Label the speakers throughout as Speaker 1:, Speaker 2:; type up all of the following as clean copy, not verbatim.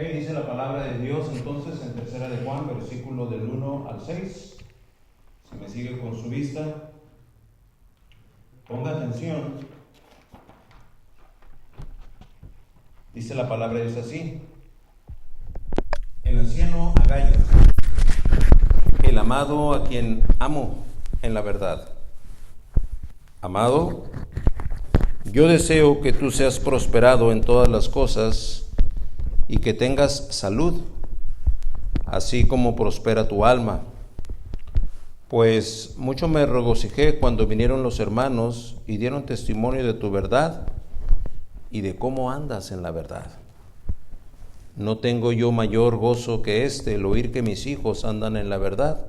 Speaker 1: Dice la palabra de Dios entonces en Tercera de Juan, versículo del 1 al 6. Si me sigue con su vista, ponga atención. Dice la palabra de Dios así: el anciano Agayo, el amado a quien amo en la verdad. Amado, yo deseo que tú seas prosperado en todas las cosas y que tengas salud, así como prospera tu alma. Pues mucho me regocijé cuando vinieron los hermanos y dieron testimonio de tu verdad y de cómo andas en la verdad. No tengo yo mayor gozo que el oír que mis hijos andan en la verdad.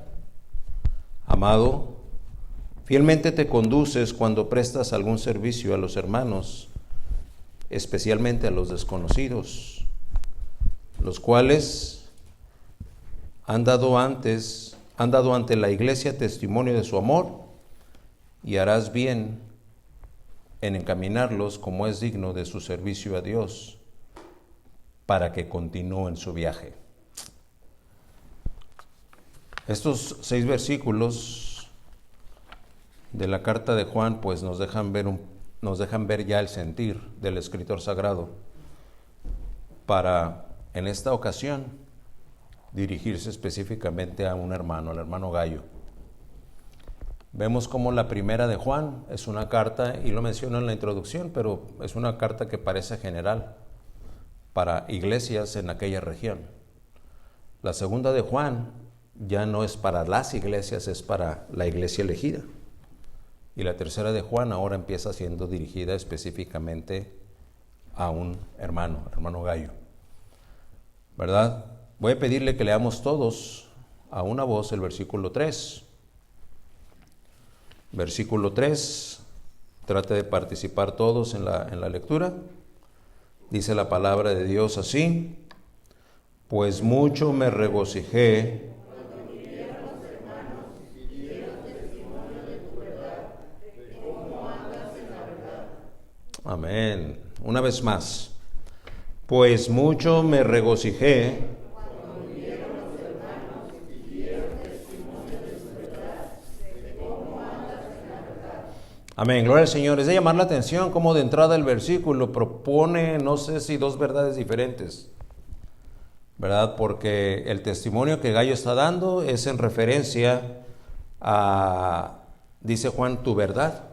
Speaker 1: Amado, fielmente te conduces cuando prestas algún servicio a los hermanos, especialmente a los desconocidos, los cuales han dado ante la iglesia testimonio de su amor, y harás bien en encaminarlos como es digno de su servicio a Dios, para que continúen su viaje. Estos 6 versículos de la carta de Juan pues nos dejan ver ya el sentir del escritor sagrado para en esta ocasión dirigirse específicamente a un hermano, al hermano Gayo. Vemos como la primera de Juan es una carta, y lo menciono en la introducción, pero es una carta que parece general para iglesias en aquella región. La segunda de Juan ya no es para las iglesias, es para la iglesia elegida. Y la tercera de Juan ahora empieza siendo dirigida específicamente a un hermano Gayo, ¿verdad? Voy a pedirle que leamos todos a una voz el versículo 3. Versículo 3, trate de participar todos en la lectura. Dice la palabra de Dios así: pues mucho me regocijé cuando vinieron los hermanos y dieron testimonio de tu verdad, de cómo andas en la verdad. Amén. Una vez más. Pues mucho me regocijé cuando vinieron los hermanos y dieron testimonio de tu verdad, de cómo andas en la verdad. Amén, gloria al Señor. Es de llamar la atención cómo de entrada el versículo propone, no sé si 2 verdades diferentes, ¿verdad? Porque el testimonio que Gayo está dando es en referencia a, dice Juan, tu verdad,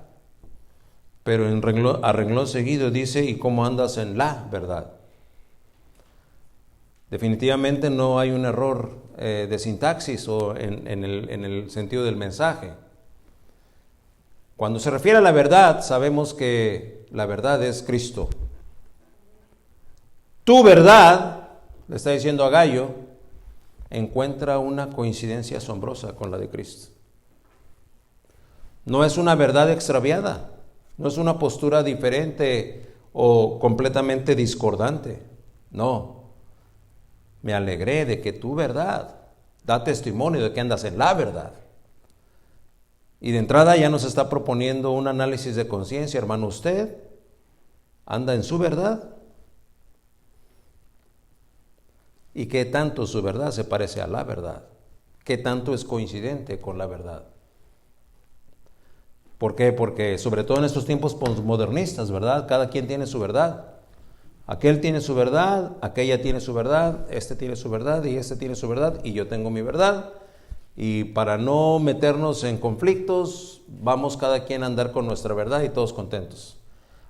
Speaker 1: pero a renglón seguido dice, y cómo andas en la verdad. Definitivamente no hay un error de sintaxis o en el sentido del mensaje. Cuando se refiere a la verdad, sabemos que la verdad es Cristo. Tu verdad, le está diciendo a Gayo, encuentra una coincidencia asombrosa con la de Cristo. No es una verdad extraviada, no es una postura diferente o completamente discordante, no. Me alegré de que tu verdad da testimonio de que andas en la verdad. Y de entrada ya nos está proponiendo un análisis de conciencia, hermano. ¿Usted anda en su verdad? ¿Y qué tanto su verdad se parece a la verdad? ¿Qué tanto es coincidente con la verdad? ¿Por qué? Porque sobre todo en estos tiempos postmodernistas, ¿verdad? Cada quien tiene su verdad. Aquel tiene su verdad, aquella tiene su verdad, este tiene su verdad y este tiene su verdad y yo tengo mi verdad. Y para no meternos en conflictos, vamos cada quien a andar con nuestra verdad y todos contentos.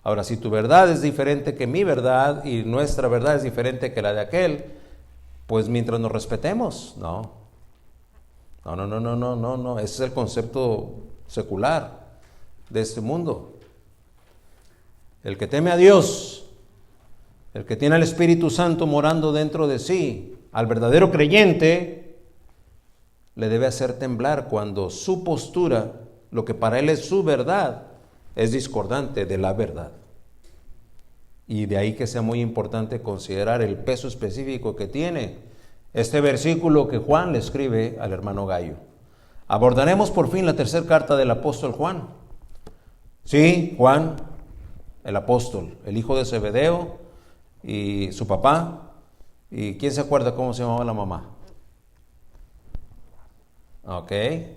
Speaker 1: Ahora, si tu verdad es diferente que mi verdad y nuestra verdad es diferente que la de aquel, pues mientras nos respetemos, no. Ese es el concepto secular de este mundo. El que teme a Dios, el que tiene al Espíritu Santo morando dentro de sí, al verdadero creyente, le debe hacer temblar cuando su postura, lo que para él es su verdad, es discordante de la verdad. Y de ahí que sea muy importante considerar el peso específico que tiene este versículo que Juan le escribe al hermano Gayo. Abordaremos por fin la tercera carta del apóstol Juan. Sí, Juan, el apóstol, el hijo de Zebedeo y su papá, ¿Y quién se acuerda cómo se llamaba la mamá? Ok,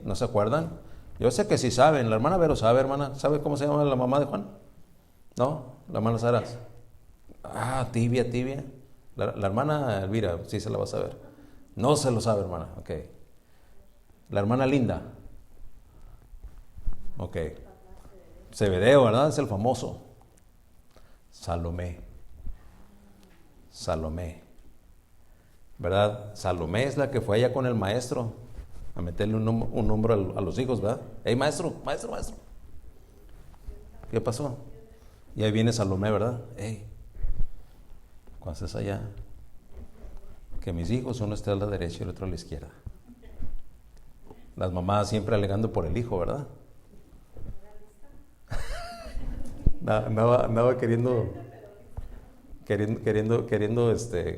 Speaker 1: ¿no se acuerdan? Yo sé que sí saben. La hermana Vero sabe, hermana. ¿Sabe cómo se llama la mamá de Juan? ¿No? La hermana Sara. Ah, Tibia, Tibia. La hermana Elvira, sí se la va a saber. No se lo sabe, hermana. Ok. La hermana Linda. Ok. Zebedeo, ¿verdad? Es el famoso. Salomé. Salomé. ¿Verdad? Salomé es la que fue allá con el maestro a meterle un hombro a los hijos, ¿verdad? ¡Ey, maestro, maestro, maestro! ¿Qué pasó? Y ahí viene Salomé, ¿verdad? ¡Ey! Cuando estés allá, que mis hijos, uno esté a la derecha y el otro a la izquierda. Las mamás siempre alegando por el hijo, ¿verdad? Andaba queriendo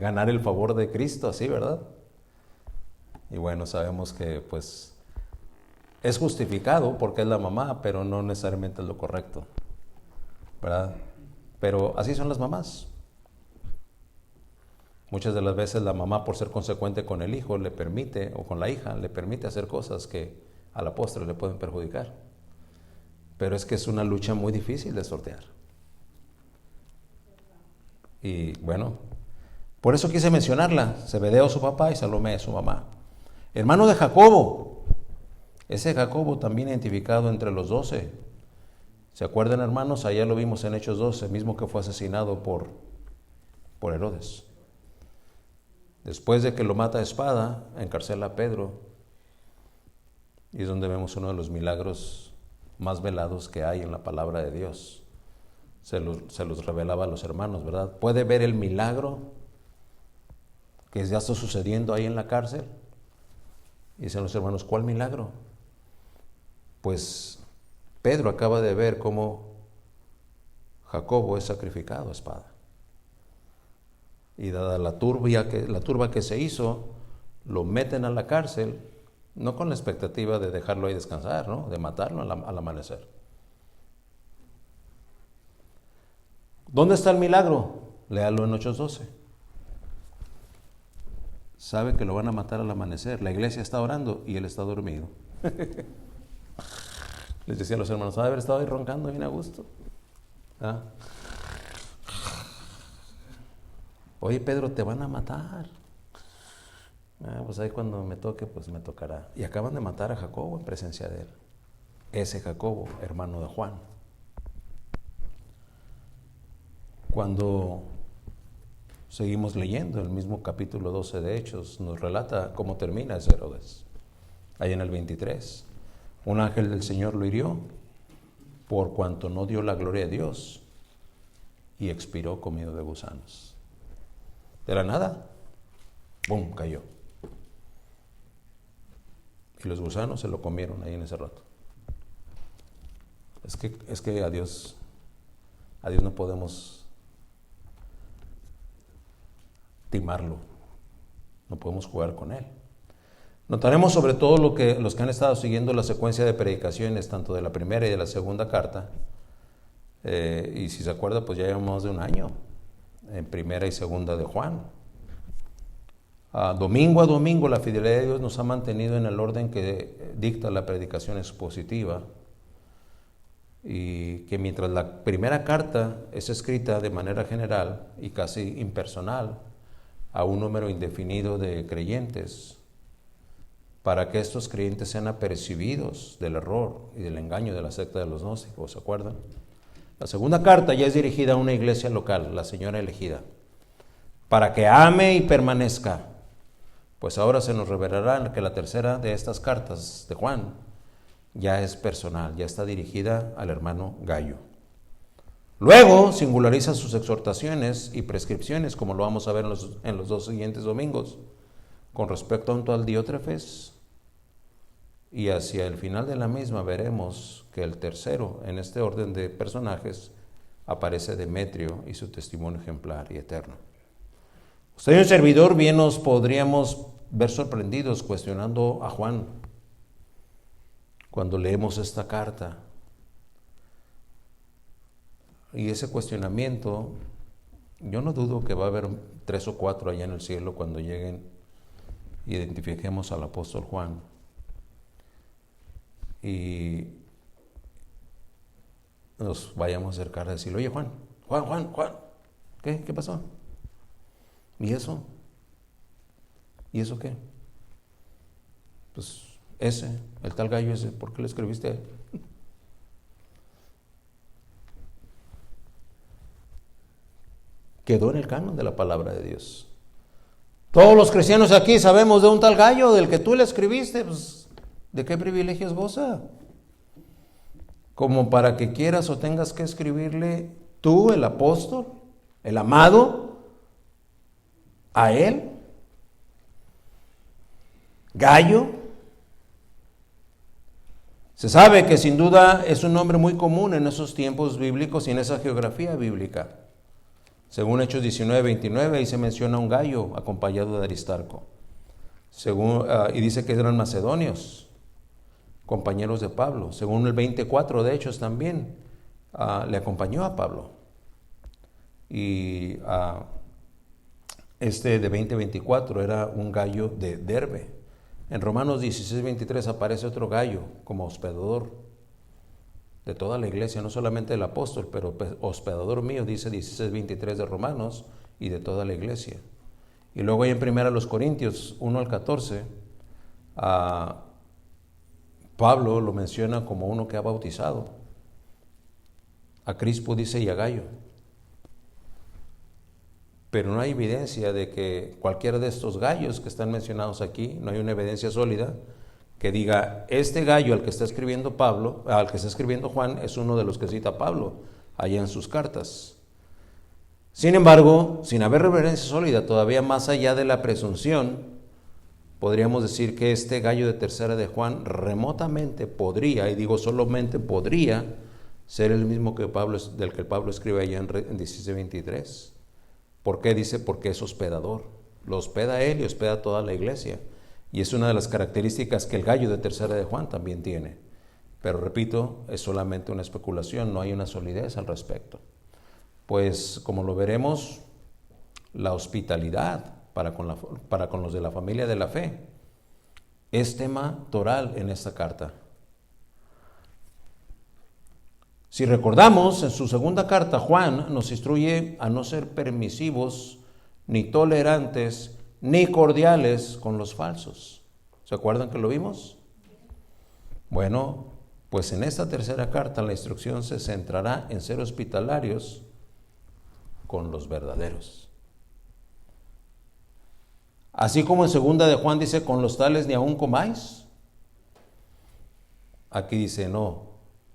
Speaker 1: ganar el favor de Cristo, así, ¿verdad? Y bueno, sabemos que pues es justificado porque es la mamá, pero no necesariamente es lo correcto, ¿verdad? Pero así son las mamás. Muchas de las veces la mamá, por ser consecuente con el hijo, le permite, o con la hija, le permite hacer cosas que a la postre le pueden perjudicar. Pero es que es una lucha muy difícil de sortear. Y bueno, por eso quise mencionarla. Zebedeo su papá y Salomé su mamá. Hermano de Jacobo. Ese Jacobo también identificado entre los 12. ¿Se acuerdan, hermanos? Allá lo vimos en Hechos 12, mismo que fue asesinado por Herodes. Después de que lo mata a espada, encarcela a Pedro. Y es donde vemos uno de los milagros más velados que hay en la palabra de Dios. Se los revelaba a los hermanos, ¿verdad? ¿Puede ver el milagro que ya está sucediendo ahí en la cárcel? Y dicen los hermanos, ¿cuál milagro? Pues Pedro acaba de ver cómo Jacobo es sacrificado a espada. Y dada la turba que se hizo, lo meten a la cárcel, no con la expectativa de dejarlo ahí descansar, ¿no? De matarlo al amanecer. ¿Dónde está el milagro? Léalo en Hechos 12. Sabe que lo van a matar al amanecer. La iglesia está orando y él está dormido. Les decía a los hermanos, ¿ha de haber estado ahí roncando bien a gusto? ¿Ah? Oye, Pedro, te van a matar. Pues ahí cuando me toque, pues me tocará. Y acaban de matar a Jacobo en presencia de él. Ese Jacobo, hermano de Juan. Cuando seguimos leyendo el mismo capítulo 12 de Hechos, nos relata cómo termina ese Herodes. Ahí en el 23. Un ángel del Señor lo hirió por cuanto no dio la gloria a Dios y expiró comido de gusanos. De la nada, ¡bum!, cayó. Y los gusanos se lo comieron ahí en ese rato. Es que a Dios no podemos timarlo, no podemos jugar con él. Notaremos sobre todo los que han estado siguiendo la secuencia de predicaciones, tanto de la primera y de la segunda carta, y si se acuerda, pues ya llevamos más de un año en primera y segunda de Juan. Domingo a domingo la fidelidad de Dios nos ha mantenido en el orden que dicta la predicación expositiva, y que mientras la primera carta es escrita de manera general y casi impersonal a un número indefinido de creyentes, para que estos creyentes sean apercibidos del error y del engaño de la secta de los gnósticos, ¿se acuerdan? La segunda carta ya es dirigida a una iglesia local, la Señora Elegida, para que ame y permanezca. Pues ahora se nos revelará que la tercera de estas cartas de Juan ya es personal, ya está dirigida al hermano Gallo. Luego singulariza sus exhortaciones y prescripciones, como lo vamos a ver en los dos siguientes domingos, con respecto al Diótrefes, y hacia el final de la misma veremos que el tercero en este orden de personajes aparece Demetrio y su testimonio ejemplar y eterno. Usted y un servidor bien nos podríamos ver sorprendidos cuestionando a Juan cuando leemos esta carta. Y ese cuestionamiento Yo no dudo que va a haber 3 o 4 allá en el cielo cuando lleguen, identifiquemos al apóstol Juan y nos vayamos a acercar a decirle, oye Juan, ¿qué pasó? ¿Y eso? ¿Y eso qué? Pues el tal gallo ese, ¿por qué le escribiste a él? Quedó en el canon de la palabra de Dios. Todos los cristianos aquí sabemos de un tal gallo del que tú le escribiste, pues, ¿de qué privilegios goza? Como para que quieras o tengas que escribirle tú, el apóstol, el amado, a él. Gallo. Se sabe que sin duda es un nombre muy común en esos tiempos bíblicos y en esa geografía bíblica. Según Hechos 19:29, ahí se menciona un gallo acompañado de Aristarco. Y dice que eran macedonios, compañeros de Pablo. Según el 24 de Hechos también, le acompañó a Pablo. Y este de 20:24 era un gallo de Derbe. En Romanos 16:23 aparece otro gallo como hospedador de toda la iglesia, no solamente del apóstol, pero hospedador mío, dice 16:23 de Romanos, y de toda la iglesia. Y luego ahí en 1 Corintios 1-14, Pablo lo menciona como uno que ha bautizado. A Crispo dice y a Gallo. Pero no hay evidencia de que cualquiera de estos gallos que están mencionados aquí, no hay una evidencia sólida que diga, este gallo al que está escribiendo Juan es uno de los que cita Pablo allá en sus cartas. Sin embargo, sin haber referencia sólida, todavía más allá de la presunción, podríamos decir que este gallo de tercera de Juan remotamente podría, y digo solamente podría, ser el mismo del que Pablo escribe allá en 16:23. ¿Por qué? Dice, porque es hospedador. Lo hospeda él y hospeda toda la iglesia. Y es una de las características que el gallo de tercera de Juan también tiene. Pero repito, es solamente una especulación, no hay una solidez al respecto. Pues como lo veremos, la hospitalidad para con los de la familia de la fe es tema toral en esta carta. Si recordamos, en su segunda carta, Juan nos instruye a no ser permisivos, ni tolerantes, ni cordiales con los falsos. ¿Se acuerdan que lo vimos? Bueno, pues en esta tercera carta la instrucción se centrará en ser hospitalarios con los verdaderos. Así como en segunda de Juan dice, con los tales ni aun comáis. Aquí dice, no,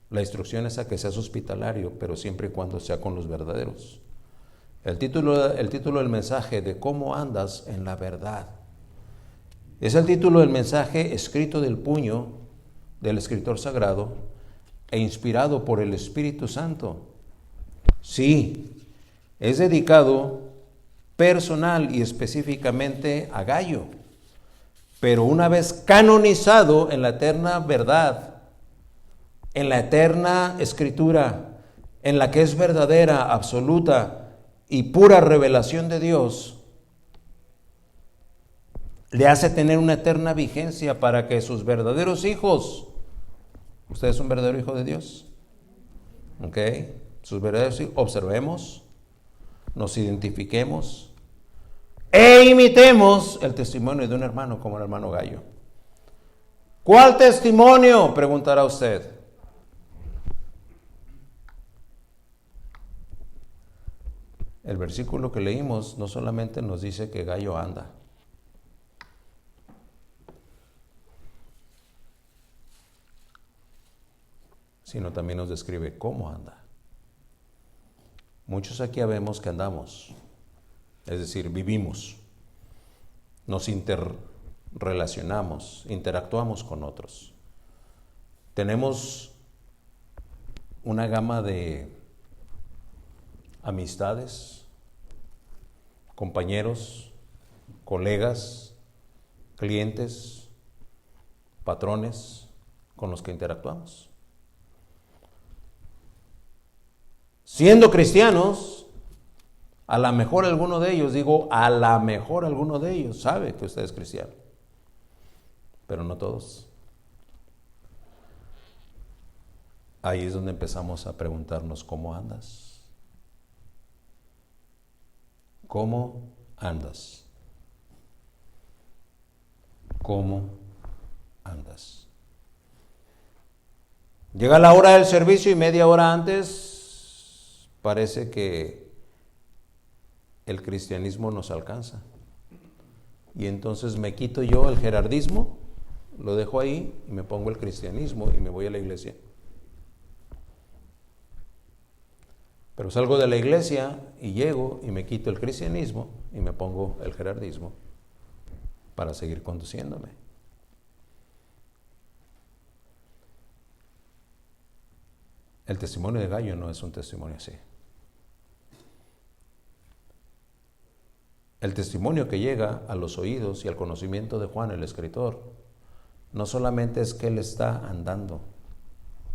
Speaker 1: la instrucción es a que seas hospitalario, pero siempre y cuando sea con los verdaderos. El título del mensaje, de cómo andas en la verdad, es el título del mensaje escrito del puño del escritor sagrado e inspirado por el Espíritu Santo. Sí, es dedicado personal y específicamente a Gallo, pero una vez canonizado en la eterna verdad, en la eterna escritura, en la que es verdadera, absoluta y pura revelación de Dios, le hace tener una eterna vigencia para que sus verdaderos hijos, ¿usted es un verdadero hijo de Dios? ¿Ok? Sus verdaderos hijos, observemos, nos identifiquemos e imitemos el testimonio de un hermano como el hermano Gallo. ¿Cuál testimonio?, preguntará usted. El versículo que leímos no solamente nos dice que Gallo anda, sino también nos describe cómo anda. Muchos aquí vemos que andamos, es decir, vivimos, nos interrelacionamos, interactuamos con otros. Tenemos una gama de amistades, compañeros, colegas, clientes, patrones con los que interactuamos. Siendo cristianos, A lo mejor alguno de ellos, a lo mejor alguno de ellos sabe que usted es cristiano, pero no todos. Ahí es donde empezamos a preguntarnos, ¿cómo andas? ¿Cómo andas? ¿Cómo andas? Llega la hora del servicio y media hora antes parece que el cristianismo nos alcanza. Y entonces me quito yo el gerardismo, lo dejo ahí y me pongo el cristianismo y me voy a la iglesia. Pero salgo de la iglesia y llego y me quito el cristianismo y me pongo el gerardismo para seguir conduciéndome. El testimonio de Gallo no es un testimonio así. El testimonio que llega a los oídos y al conocimiento de Juan, el escritor, no solamente es que él está andando,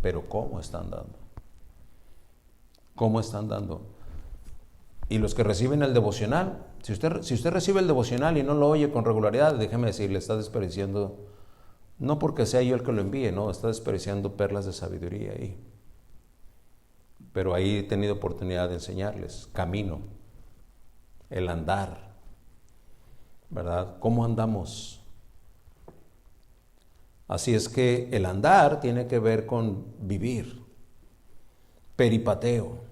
Speaker 1: pero cómo está andando. ¿Cómo está andando? Y los que reciben el devocional, si usted recibe el devocional y no lo oye con regularidad, déjeme decirle, está desperdiciando, no porque sea yo el que lo envíe, no, está desperdiciando perlas de sabiduría ahí. Pero ahí he tenido oportunidad de enseñarles camino, el andar, ¿verdad? ¿Cómo andamos? Así es que el andar tiene que ver con vivir, peripateo.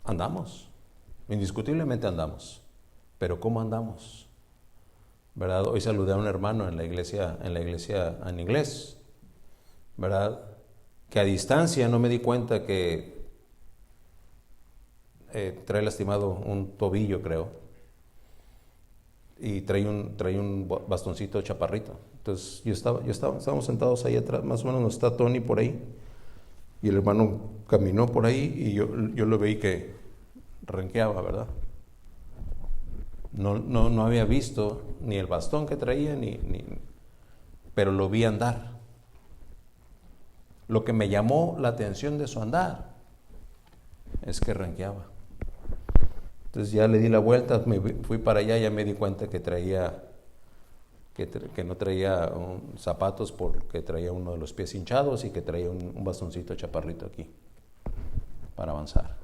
Speaker 1: Andamos, indiscutiblemente andamos, pero ¿cómo andamos? ¿Verdad? Hoy saludé a un hermano en la iglesia en inglés, ¿verdad? Que a distancia no me di cuenta que trae lastimado un tobillo, creo, y trae un bastoncito chaparrito. Entonces estábamos sentados ahí atrás, más o menos nos está Tony por ahí, y el hermano caminó por ahí y yo lo veí que renqueaba, ¿verdad? No había visto ni el bastón que traía, pero lo vi andar. Lo que me llamó la atención de su andar es que renqueaba. Entonces ya le di la vuelta, me fui para allá y ya me di cuenta que no traía zapatos porque traía uno de los pies hinchados y que traía un bastoncito chaparrito aquí para avanzar.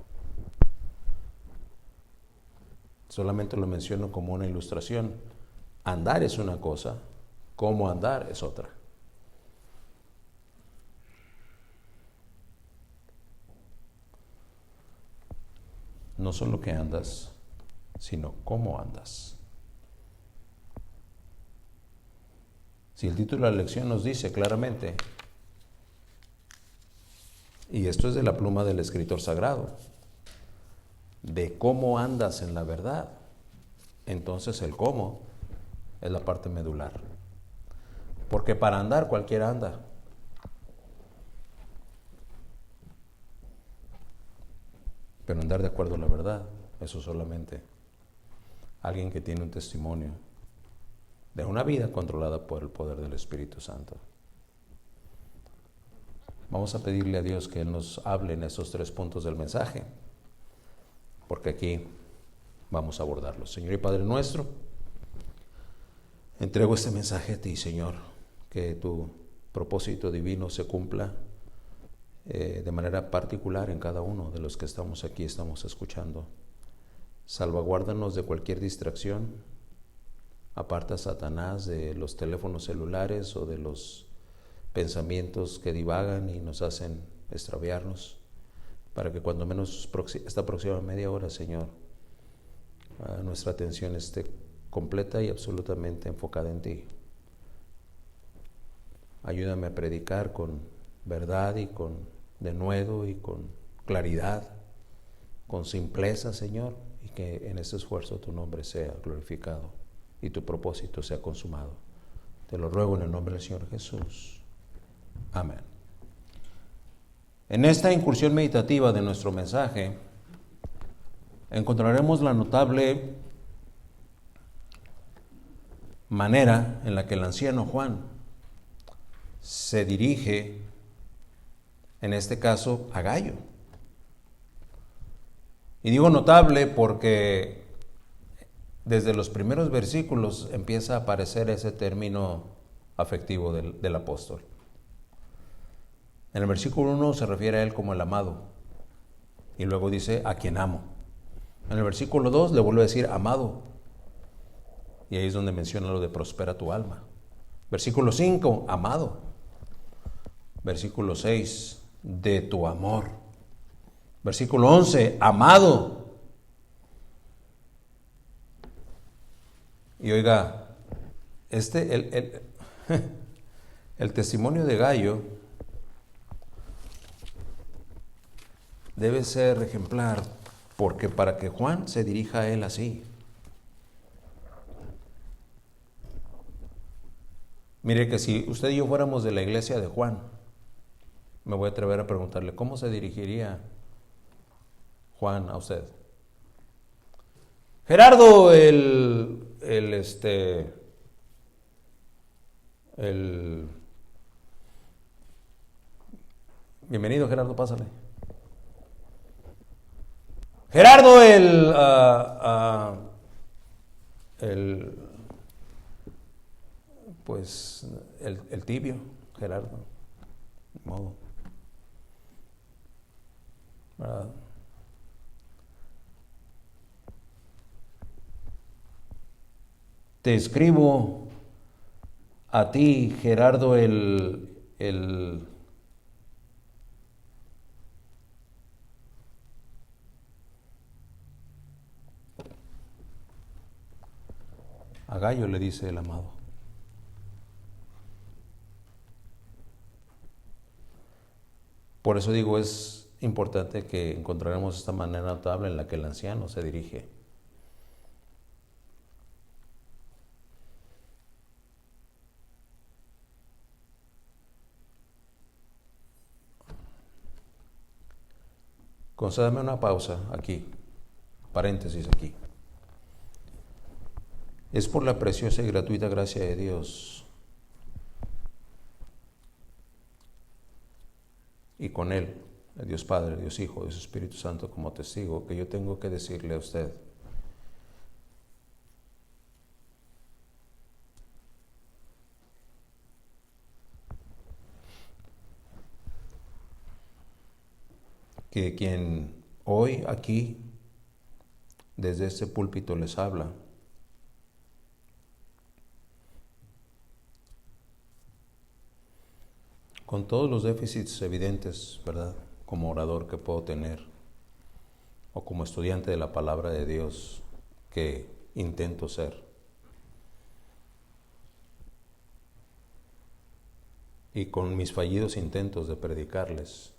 Speaker 1: Solamente lo menciono como una ilustración. Andar es una cosa, cómo andar es otra. No solo que andas, sino cómo andas. Si el título de la lección nos dice claramente, y esto es de la pluma del escritor sagrado, de cómo andas en la verdad, entonces el cómo es la parte medular. Porque para andar cualquiera anda. Pero andar de acuerdo a la verdad, eso solamente alguien que tiene un testimonio de una vida controlada por el poder del Espíritu Santo. Vamos a pedirle a Dios que Él nos hable en esos 3 puntos del mensaje, porque aquí vamos a abordarlos. Señor y Padre nuestro, entrego este mensaje a ti, Señor, que tu propósito divino se cumpla de manera particular en cada uno de los que estamos aquí, estamos escuchando. Salvaguárdanos de cualquier distracción, aparta a Satanás de los teléfonos celulares o de los pensamientos que divagan y nos hacen extraviarnos, para que cuando menos esta próxima media hora, Señor, nuestra atención esté completa y absolutamente enfocada en ti. Ayúdame a predicar con verdad y con denuedo y con claridad, con simpleza, Señor, y que en este esfuerzo tu nombre sea glorificado y tu propósito sea consumado. Te lo ruego en el nombre del Señor Jesús. Amén. En esta incursión meditativa de nuestro mensaje encontraremos la notable manera en la que el anciano Juan se dirige, en este caso, a Gallo. Y digo notable porque desde los primeros versículos empieza a aparecer ese término afectivo del apóstol. En el versículo 1 se refiere a él como el amado, y luego dice a quien amo. En el versículo 2 le vuelve a decir amado, y ahí es donde menciona lo de prospera tu alma. Versículo 5, amado. Versículo 6, de tu amor. Versículo 11, amado. Y oiga, el testimonio de Gallo debe ser ejemplar, porque para que Juan se dirija a él así. Mire que si usted y yo fuéramos de la iglesia de Juan, me voy a atrever a preguntarle, ¿cómo se dirigiría Juan a usted? Gerardo, bienvenido Gerardo, pásale. Gerardo, el tibio, Gerardo, de modo, ¿verdad? Te escribo a ti, Gerardo, a Gallo le dice el amado. Por eso digo, es importante que encontraremos esta manera notable en la que el anciano se dirige. Concédame una pausa aquí, paréntesis aquí. Es por la preciosa y gratuita gracia de Dios y con Él, el Dios Padre, Dios Hijo, Dios Espíritu Santo como testigo, que yo tengo que decirle a usted que quien hoy aquí, desde este púlpito les habla, con todos los déficits evidentes, ¿verdad?, como orador que puedo tener, o como estudiante de la palabra de Dios que intento ser, y con mis fallidos intentos de predicarles,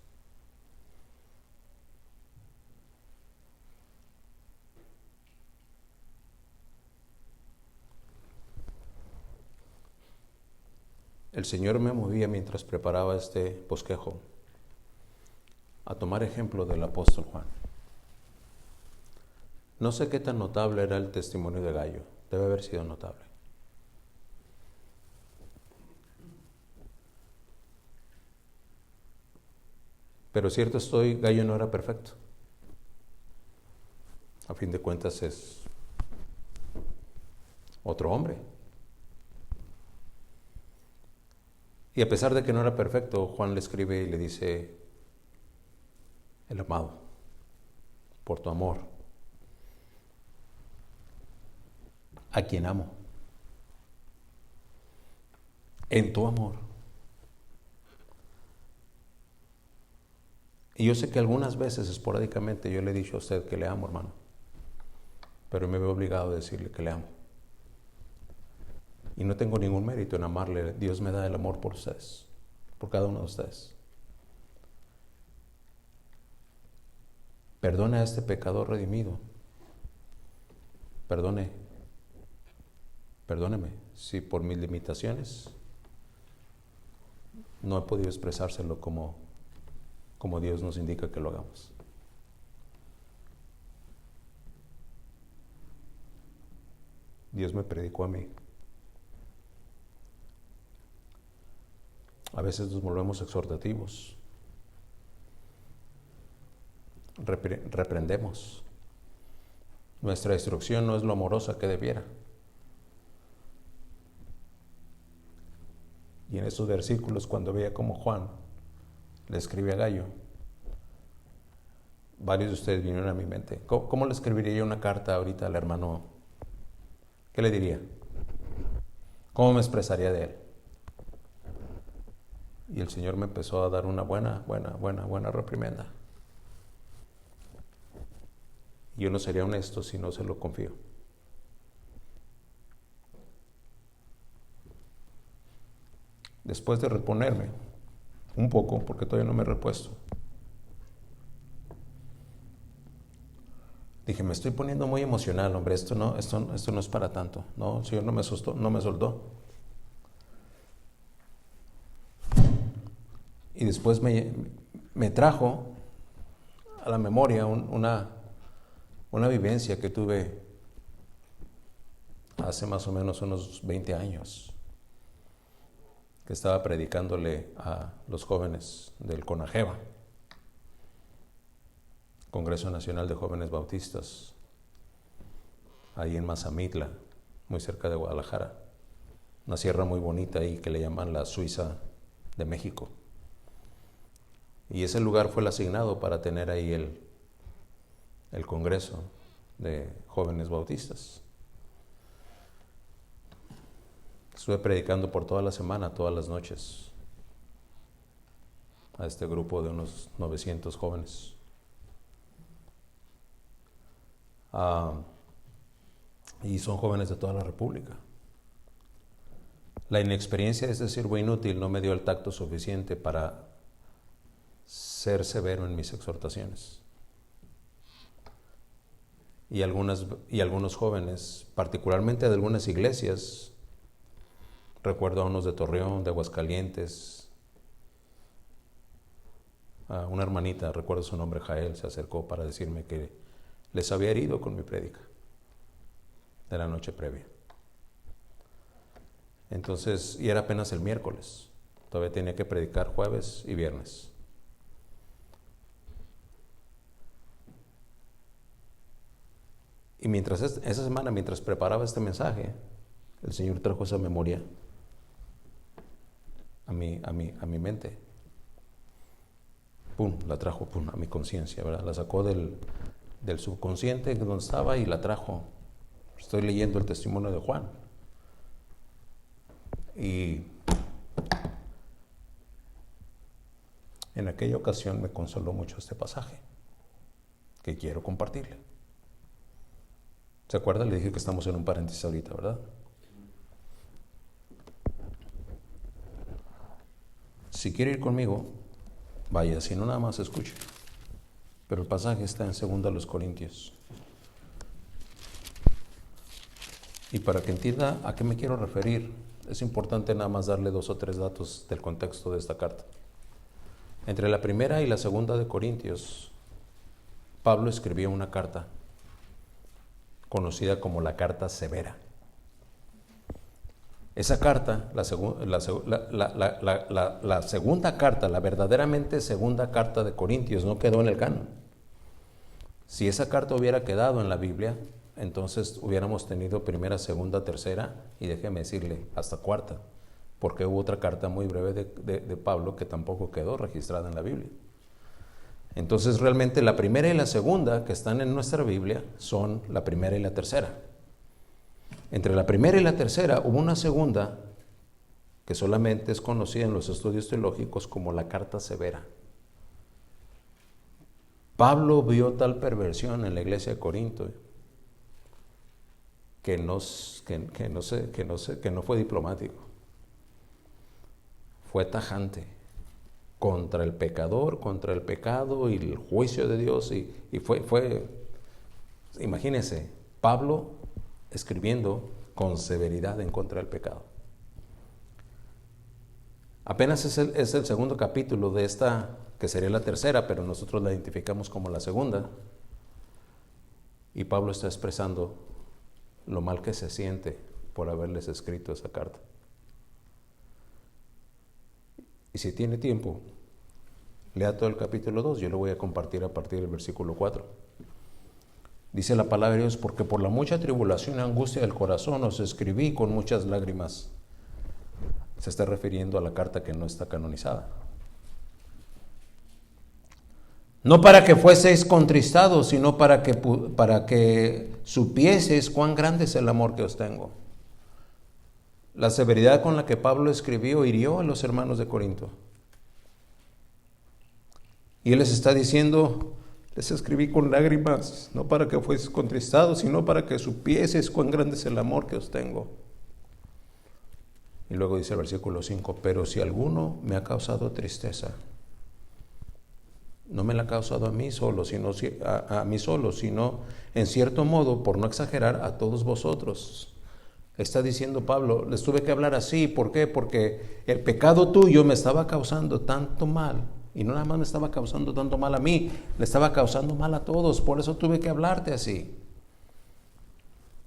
Speaker 1: el Señor me movía mientras preparaba este bosquejo a tomar ejemplo del apóstol Juan. No sé qué tan notable era el testimonio de Gallo, debe haber sido notable. Pero cierto estoy, Gallo no era perfecto. A fin de cuentas es otro hombre. Y a pesar de que no era perfecto, Juan le escribe y le dice, el amado, por tu amor, a quien amo, en tu amor. Y yo sé que algunas veces, esporádicamente, yo le he dicho a usted que le amo, hermano, pero me veo obligado a decirle que le amo. Y no tengo ningún mérito en amarle. Dios me da el amor por ustedes, por cada uno de ustedes. Perdone a este pecador redimido. Perdóneme si por mis limitaciones no he podido expresárselo como Dios nos indica que lo hagamos. Dios me predicó a mí. A veces nos volvemos exhortativos, reprendemos, Nuestra instrucción no es lo amorosa que debiera. Y en esos versículos, cuando veía como Juan le escribe a Gallo, varios de ustedes vinieron a mi mente. ¿Cómo le escribiría yo una carta ahorita al hermano? ¿Qué le diría? ¿Cómo me expresaría de él? Y el Señor me empezó a dar una buena reprimenda. Yo no sería honesto si no se lo confío. Después de reponerme un poco, porque todavía no me he repuesto, dije, me estoy poniendo muy emocional, hombre, esto no es para tanto. No, el Señor no me soltó. Y después me trajo a la memoria una vivencia que tuve hace más o menos unos 20 años, que estaba predicándole a los jóvenes del CONAGEBA, Congreso Nacional de Jóvenes Bautistas, ahí en Mazamitla, muy cerca de Guadalajara, una sierra muy bonita ahí que le llaman la Suiza de México. Y ese lugar fue el asignado para tener ahí el Congreso de Jóvenes Bautistas. Estuve predicando por toda la semana, todas las noches, a este grupo de unos 900 jóvenes. Y son jóvenes de toda la República. La inexperiencia de este siervo inútil no me dio el tacto suficiente para ser severo en mis exhortaciones. Y algunos jóvenes, particularmente de algunas iglesias, recuerdo a unos de Torreón, de Aguascalientes, a una hermanita, recuerdo su nombre, Jael, se acercó para decirme que les había herido con mi prédica de la noche previa. Entonces, y era apenas el miércoles, todavía tenía que predicar jueves y viernes. Y esa semana, mientras preparaba este mensaje, el Señor trajo esa memoria a mi mente. Pum, la trajo, pum, a mi conciencia, ¿verdad? La sacó del subconsciente donde estaba y la trajo. Estoy leyendo el testimonio de Juan. Y en aquella ocasión me consoló mucho este pasaje que quiero compartirle. ¿Se acuerda? Le dije que estamos en un paréntesis ahorita, ¿verdad? Si quiere ir conmigo, vaya, si no, nada más escuche. Pero el pasaje está en 2 Corintios. Y para que entienda a qué me quiero referir, es importante nada más darle 2 o 3 datos del contexto de esta carta. Entre la primera y la segunda de Corintios, Pablo escribió una carta conocida como la carta severa. Esa carta, la segunda carta, la verdaderamente segunda carta de Corintios, no quedó en el canon. Si esa carta hubiera quedado en la Biblia, entonces hubiéramos tenido primera, segunda, tercera y déjeme decirle, hasta cuarta, porque hubo otra carta muy breve de Pablo que tampoco quedó registrada en la Biblia. Entonces realmente la primera y la segunda que están en nuestra Biblia son la primera y la tercera. Entre la primera y la tercera hubo una segunda que solamente es conocida en los estudios teológicos como la carta severa. Pablo vio tal perversión en la iglesia de Corinto que no fue diplomático, fue tajante contra el pecador, contra el pecado y el juicio de Dios y fue, imagínense, Pablo escribiendo con severidad en contra del pecado. Apenas es el segundo capítulo de esta, que sería la tercera, pero nosotros la identificamos como la segunda. Y Pablo está expresando lo mal que se siente por haberles escrito esa carta. Y si tiene tiempo, lea todo el capítulo 2, yo lo voy a compartir a partir del versículo 4. Dice la palabra de Dios, porque por la mucha tribulación y angustia del corazón os escribí con muchas lágrimas. Se está refiriendo a la carta que no está canonizada. No para que fueseis contristados, sino para que supieseis cuán grande es el amor que os tengo. La severidad con la que Pablo escribió hirió a los hermanos de Corinto. Y él les está diciendo, les escribí con lágrimas, no para que fueseis contristados, sino para que supieseis cuán grande es el amor que os tengo. Y luego dice el versículo 5, pero si alguno me ha causado tristeza, no me la ha causado a mí solo, sino en cierto modo, por no exagerar, a todos vosotros. Está diciendo Pablo, les tuve que hablar así. ¿Por qué? Porque el pecado tuyo me estaba causando tanto mal. Y no nada más me estaba causando tanto mal a mí, le estaba causando mal a todos. Por eso tuve que hablarte así.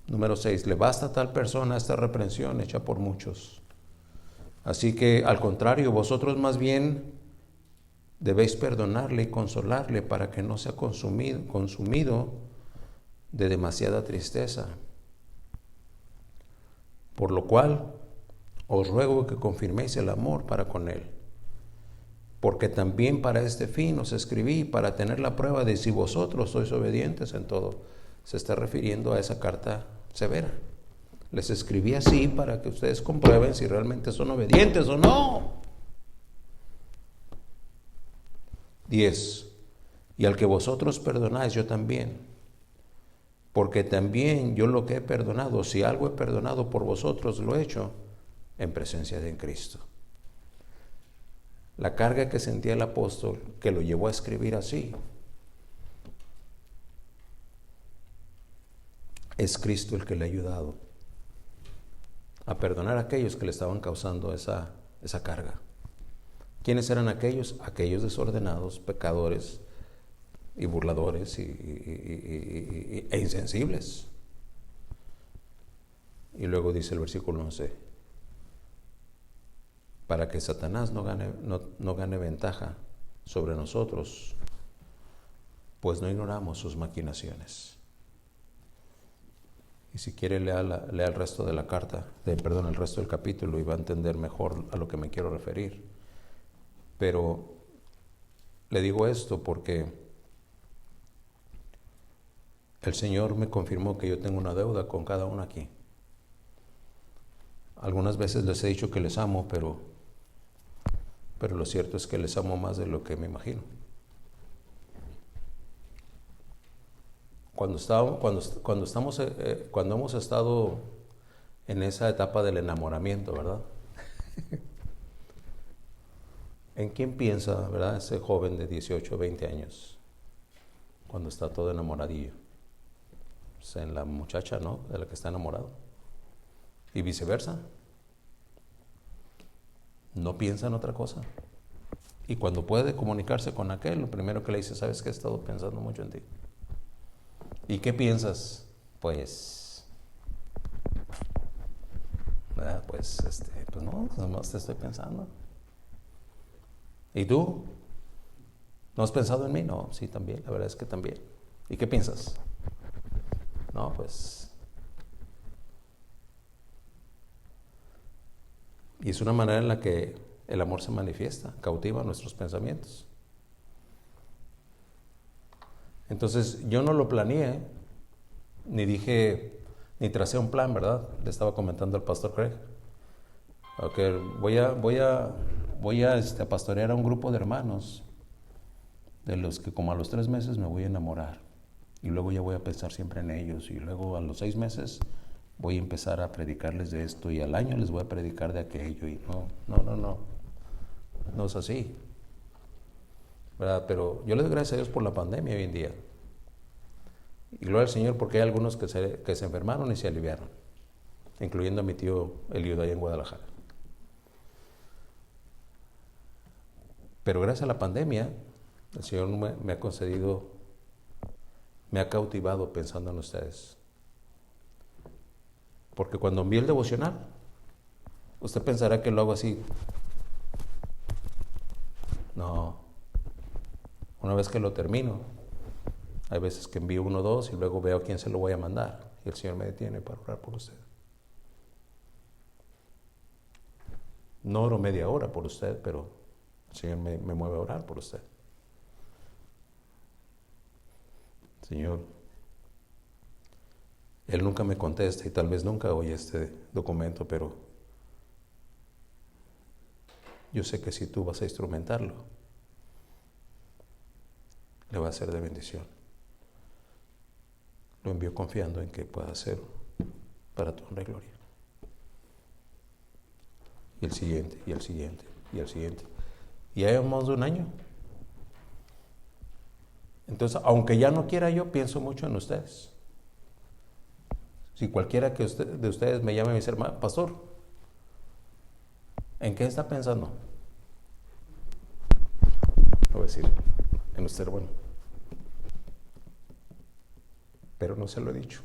Speaker 1: Número 6, le basta a tal persona esta reprensión hecha por muchos. Así que, al contrario, vosotros más bien debéis perdonarle y consolarle para que no sea consumido de demasiada tristeza. Por lo cual, os ruego que confirméis el amor para con él. Porque también para este fin os escribí, para tener la prueba de si vosotros sois obedientes en todo. Se está refiriendo a esa carta severa. Les escribí así para que ustedes comprueben si realmente son obedientes o no. 10. Y al que vosotros perdonáis, yo también. Porque también yo lo que he perdonado, si algo he perdonado por vosotros, lo he hecho en presencia de Cristo. La carga que sentía el apóstol, que lo llevó a escribir así, es Cristo el que le ha ayudado a perdonar a aquellos que le estaban causando esa carga. ¿Quiénes eran aquellos? Aquellos desordenados, pecadores y burladores e insensibles. Y luego dice el versículo 11, para que Satanás no gane ventaja sobre nosotros, pues no ignoramos sus maquinaciones. Y si quiere lea el resto de la carta, el resto del capítulo, y va a entender mejor a lo que me quiero referir. Pero le digo esto porque el Señor me confirmó que yo tengo una deuda con cada uno aquí. Algunas veces les he dicho que les amo, pero lo cierto es que les amo más de lo que me imagino. Cuando hemos estado en esa etapa del enamoramiento, ¿verdad? ¿En quién piensa, verdad, ese joven de 18 o 20 años cuando está todo enamoradillo? Pues en la muchacha, ¿no?, de la que está enamorado. Y viceversa. No piensa en otra cosa. Y cuando puede comunicarse con aquel, lo primero que le dice, ¿sabes qué? He estado pensando mucho en ti. ¿Y qué piensas? Pues no, nomás te estoy pensando. ¿Y tú? ¿No has pensado en mí? No, sí, también, la verdad es que también. ¿Y qué piensas? No, pues... Y es una manera en la que el amor se manifiesta, cautiva nuestros pensamientos. Entonces, yo no lo planeé, ni tracé un plan, ¿verdad? Le estaba comentando al pastor Craig. Okay, voy a pastorear a un grupo de hermanos de los que como a los 3 meses me voy a enamorar, y luego ya voy a pensar siempre en ellos, y luego a los 6 meses voy a empezar a predicarles de esto, y al año les voy a predicar de aquello, y no es así, ¿verdad? Pero yo le doy gracias a Dios por la pandemia hoy en día, y gloria al Señor porque hay algunos que se enfermaron y se aliviaron, incluyendo a mi tío Eliud allá en Guadalajara. Pero gracias a la pandemia, el Señor me ha cautivado pensando en ustedes. Porque cuando envío el devocional, usted pensará que lo hago así. No. Una vez que lo termino, Hay veces que envío 1 o 2 y luego veo a quién se lo voy a mandar. Y el Señor me detiene para orar por usted. No oro media hora por usted, pero el Señor me mueve a orar por usted. Señor, Él nunca me contesta y tal vez nunca oye este documento, pero yo sé que si tú vas a instrumentarlo, le va a ser de bendición. Lo envío confiando en que pueda ser para tu honra y gloria. Y el siguiente, y el siguiente, y el siguiente. Y ya llevamos de 1 año. Entonces, aunque ya no quiera yo, pienso mucho en ustedes. Si cualquiera de ustedes me llame y me dice, pastor, ¿en qué está pensando? Voy a decir, en usted, bueno. Pero no se lo he dicho.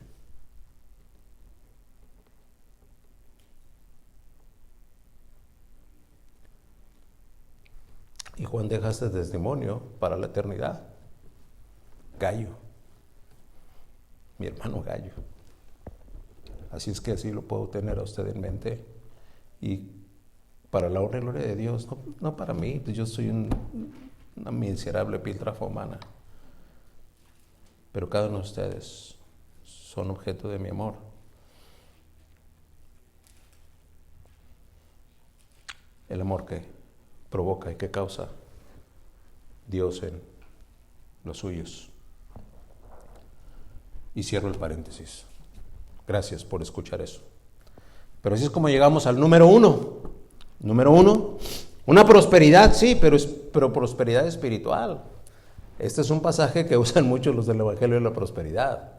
Speaker 1: Y Juan deja este testimonio para la eternidad. Gallo. Mi hermano Gallo. Así es que así lo puedo tener a usted en mente. Y para la honra y gloria de Dios, no para mí, pues yo soy una miserable piltrafa humana. Pero cada uno de ustedes son objeto de mi amor. El amor que provoca y que causa Dios en los suyos. Y cierro el paréntesis. Gracias por escuchar eso. Pero así es como llegamos al número 1. Número 1, una prosperidad, sí, pero prosperidad espiritual. Este es un pasaje que usan muchos los del Evangelio de la Prosperidad,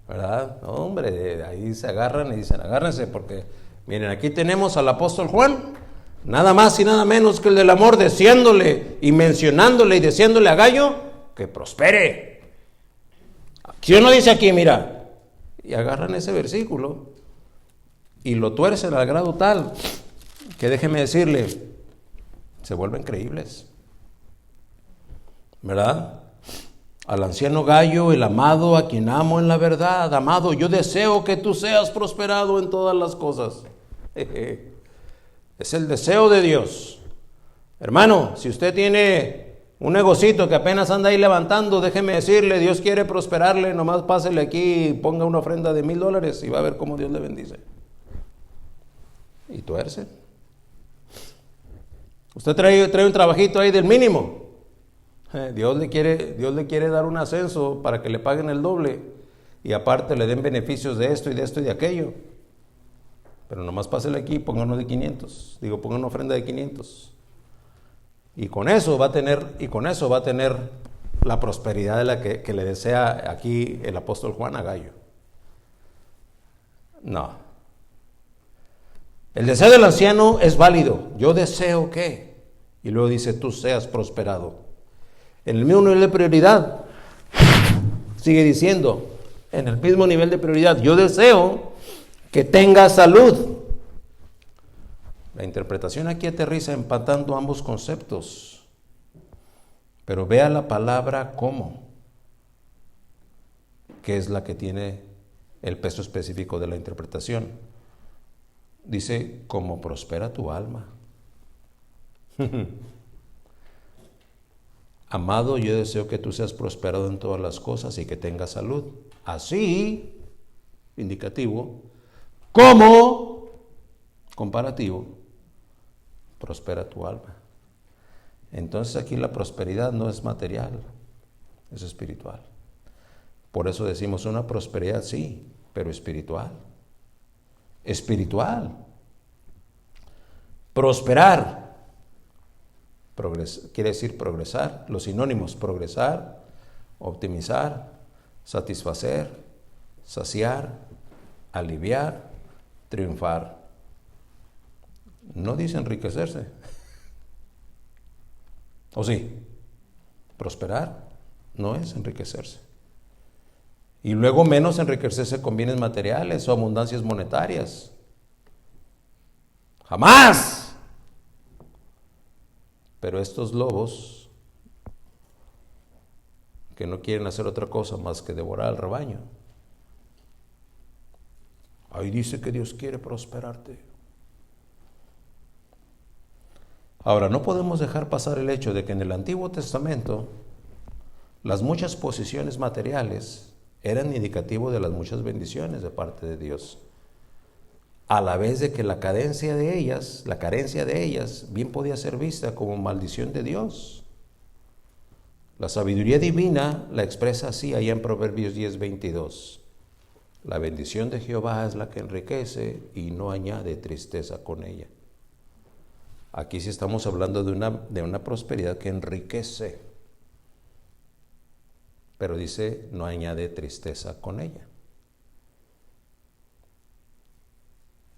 Speaker 1: ¿verdad? No, hombre, ahí se agarran y dicen, agárrense, porque miren, aquí tenemos al apóstol Juan, nada más y nada menos que el del amor, deseándole y mencionándole y deseándole a Gallo que prospere. ¿Quién no dice aquí, mira? Y agarran ese versículo y lo tuercen al grado tal que déjeme decirle, se vuelven creíbles, ¿verdad? Al anciano Gallo, el amado, a quien amo en la verdad. Amado, yo deseo que tú seas prosperado en todas las cosas. Es el deseo de Dios. Hermano, si usted tiene un negocito que apenas anda ahí levantando, déjeme decirle, Dios quiere prosperarle, nomás pásele aquí y ponga una ofrenda de $1,000 y va a ver cómo Dios le bendice. Y tuerce. Usted trae un trabajito ahí del mínimo. Dios le quiere dar un ascenso para que le paguen el doble y aparte le den beneficios de esto y de esto y de aquello. Pero nomás pásele aquí y ponga uno de 500. Ponga una ofrenda de 500. Y con eso va a tener la prosperidad de la que le desea aquí el apóstol Juan a Gallo. No. El deseo del anciano es válido. Yo deseo que. Y luego dice, tú seas prosperado. En el mismo nivel de prioridad, sigue diciendo, en el mismo nivel de prioridad, yo deseo que tengas salud. La interpretación aquí aterriza empatando ambos conceptos. Pero vea la palabra como, que es la que tiene el peso específico de la interpretación. Dice, como prospera tu alma. Amado, yo deseo que tú seas prosperado en todas las cosas y que tengas salud. Así, indicativo, como comparativo, prospera tu alma. Entonces aquí la prosperidad no es material, es espiritual. Por eso decimos una prosperidad sí, pero espiritual. Espiritual. Prosperar. Quiere decir progresar. Los sinónimos: progresar, optimizar, satisfacer, saciar, aliviar, triunfar. No dice enriquecerse. ¿O sí? Prosperar no es enriquecerse. Y luego menos enriquecerse con bienes materiales o abundancias monetarias. ¡Jamás! Pero estos lobos que no quieren hacer otra cosa más que devorar al rebaño. Ahí dice que Dios quiere prosperarte. Ahora, no podemos dejar pasar el hecho de que en el Antiguo Testamento las muchas posesiones materiales eran indicativo de las muchas bendiciones de parte de Dios, a la vez de que la carencia de ellas bien podía ser vista como maldición de Dios. La sabiduría divina la expresa así allá en Proverbios 10:22. La bendición de Jehová es la que enriquece y no añade tristeza con ella. Aquí sí estamos hablando de una prosperidad que enriquece, pero dice no añade tristeza con ella.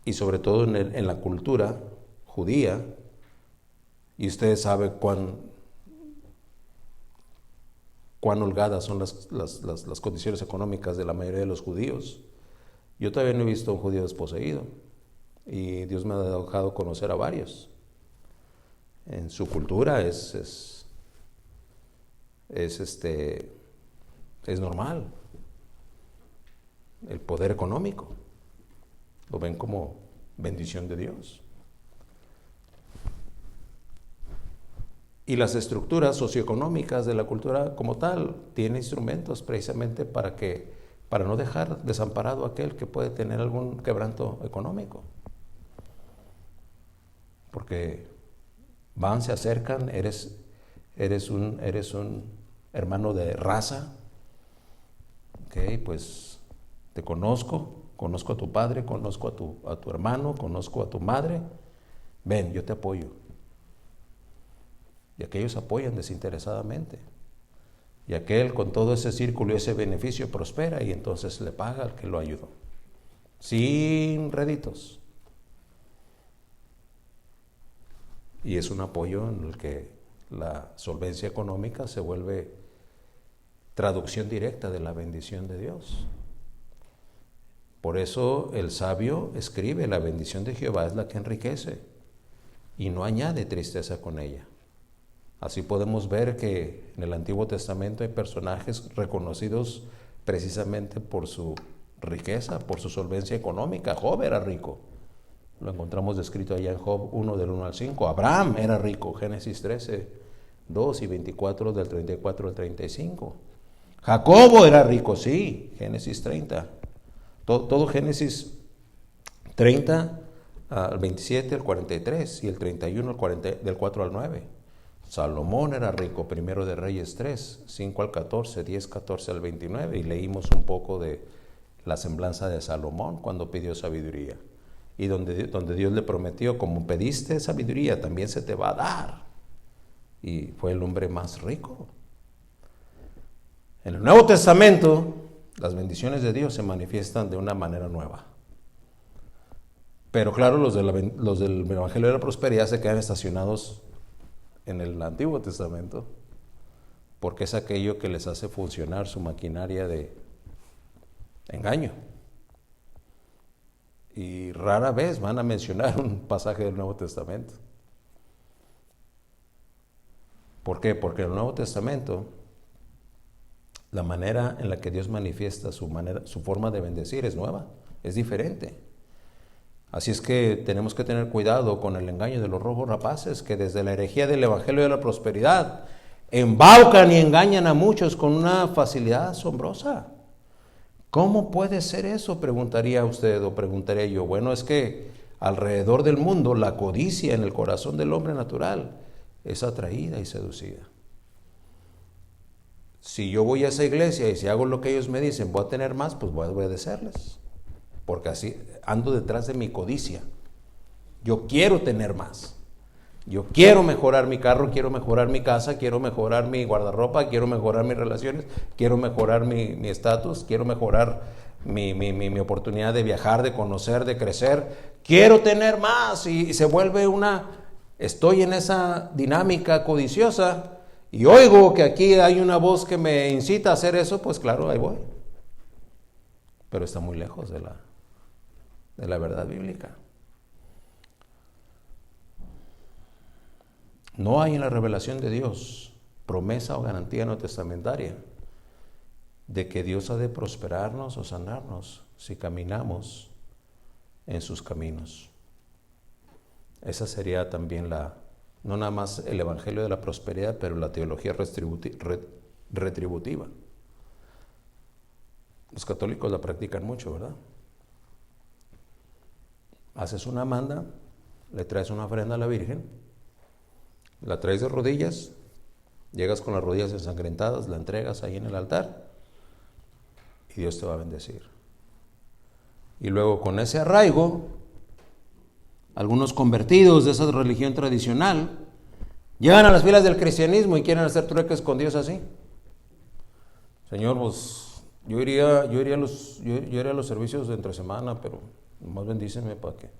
Speaker 1: Y sobre todo en la cultura judía, y ustedes saben cuán holgadas son las condiciones económicas de la mayoría de los judíos. Yo todavía no he visto a un judío desposeído, y Dios me ha dejado conocer a varios. En su cultura es normal. El poder económico lo ven como bendición de Dios. Y las estructuras socioeconómicas de la cultura como tal tienen instrumentos precisamente para no dejar desamparado a aquel que puede tener algún quebranto económico. Porque se acercan, eres un hermano de raza, ok, pues te conozco a tu padre, conozco a tu hermano, conozco a tu madre, ven, yo te apoyo. Y aquellos apoyan desinteresadamente. Y aquel con todo ese círculo y ese beneficio prospera y entonces le paga al que lo ayudó. Sin réditos. Y es un apoyo en el que la solvencia económica se vuelve traducción directa de la bendición de Dios. Por eso el sabio escribe, la bendición de Jehová es la que enriquece y no añade tristeza con ella. Así podemos ver que en el Antiguo Testamento hay personajes reconocidos precisamente por su riqueza, por su solvencia económica. Job era rico. Lo encontramos descrito allá en Job 1 del 1 al 5. Abraham era rico, Génesis 13, 2 y 24 del 34 al 35. Jacobo era rico, sí, Génesis 30. Todo Génesis 30 al 27 al 43 y el 31 al 40, del 4 al 9. Salomón era rico, Primero de Reyes 3, 5 al 14, 10, 14 al 29. Y leímos un poco de la semblanza de Salomón cuando pidió sabiduría. Y donde Dios le prometió, como pediste sabiduría, también se te va a dar. Y fue el hombre más rico. En el Nuevo Testamento, las bendiciones de Dios se manifiestan de una manera nueva. Pero claro, los del Evangelio de la Prosperidad se quedan estacionados en el Antiguo Testamento, porque es aquello que les hace funcionar su maquinaria de engaño. Y rara vez van a mencionar un pasaje del Nuevo Testamento. ¿Por qué? Porque en el Nuevo Testamento la manera en la que Dios manifiesta su forma de bendecir es nueva, es diferente. Así es que tenemos que tener cuidado con el engaño de los rojos rapaces que desde la herejía del Evangelio de la Prosperidad embaucan y engañan a muchos con una facilidad asombrosa. ¿Cómo puede ser eso? Preguntaría usted o preguntaré yo. Bueno, es que alrededor del mundo la codicia en el corazón del hombre natural es atraída y seducida. Si yo voy a esa iglesia y si hago lo que ellos me dicen, voy a tener más, pues voy a obedecerles. Porque así ando detrás de mi codicia. Yo quiero tener más. Yo quiero mejorar mi carro, quiero mejorar mi casa, quiero mejorar mi guardarropa, quiero mejorar mis relaciones, quiero mejorar mi estatus, quiero mejorar mi oportunidad de viajar, de conocer, de crecer. Quiero tener más y se vuelve estoy en esa dinámica codiciosa y oigo que aquí hay una voz que me incita a hacer eso, pues claro, ahí voy. Pero está muy lejos de la verdad bíblica. No hay en la revelación de Dios promesa o garantía no testamentaria de que Dios ha de prosperarnos o sanarnos si caminamos en sus caminos. Esa sería también no nada más el evangelio de la prosperidad, pero la teología retributiva. Los católicos la practican mucho, ¿verdad? Haces una manda, le traes una ofrenda a la Virgen, la traes de rodillas, llegas con las rodillas ensangrentadas, la entregas ahí en el altar y Dios te va a bendecir. Y luego con ese arraigo, algunos convertidos de esa religión tradicional llegan a las filas del cristianismo y quieren hacer trueques con Dios así. Señor, pues yo iría a los servicios de entre semana, pero nomás bendíceme para que